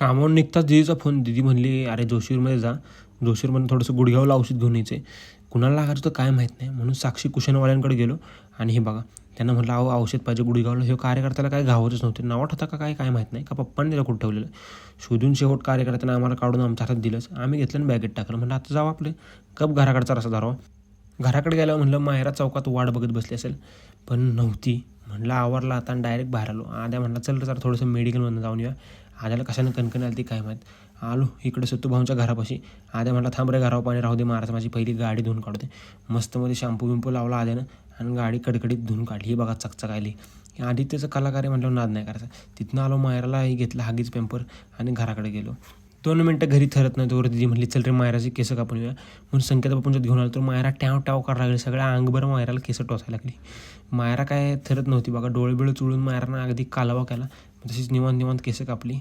कामावरून निघताच दीदीचा फोन. दीदी म्हणली, "अरे जोशीमध्ये जा. जोशीरमधून थोडंसं गुडघ्याला औषध घेऊन यायचं आहे." कुणाला लागायचं होतं काय माहीत नाही. म्हणून साक्षी कुशनवाल्यांकडे गेलो आणि हे बघा त्यांना म्हटलं, "अहो औषध पाहिजे गुडघ्याला." हे कार्यकर्त्याला काय घावतच नव्हते. नावात होता का काय काय माहीत नाही. का पप्पांनी त्याला कुठं ठेवलेलं. शोधून शेवट कार्यकर्त्यानं आम्हाला काढून आमच्या हातात दिलंच. आम्ही घेतलं आणि बॅगेत टाकलं. म्हणलं आता जाऊ आपले कप घराकडचा रस्ता धरावा. घराकडे गेल्यावर म्हणलं मायरा चौकात वाट बघत बसली असेल, पण नव्हती. म्हणलं आवरला आता आणि डायरेक्ट बाहेर आलो. आद्या म्हणला, "चल रे जरा थोडंसं मेडिकलमधून जाऊन येऊया." आद्याला कशानं कणकण आली ती काय माहीत. आलो इकडे सत्तूभाऊंच्या घरापाशी. आद्या म्हटला, "थांब रे घरावर पाणी राहू दे महाराज, माझी पहिली गाडी धुवून काढू दे." मस्तमध्ये शॅम्पू बिंपू लावला आद्यानं आणि गाडी कडकडीत धुवून काढली. ही बघा चकचकायली. आदित्यचं कलाकार आहे म्हटल्यावर नाद नाही करायचा. तिथनं आलो मायरालाही घेतलं हागीच पेम्पर आणि घराकडे गेलो. 2 मिनटं घरी ठरत नाही तोवर दीदी म्हणली, "चल रे मायराची केस कापून येऊया." म्हणून संकेत बापूंच्यात घेऊन आलो तर मायरा ट्याव ट्याव करायला लागली. सगळ्या अंगभर मायराला केस टोचायला लागली. मायरा काय थरत नव्हती बघा. डोळे बिळे चुळून मायरानं अगदी कालवा केला. तशीच निवांत निवांत केस कापली.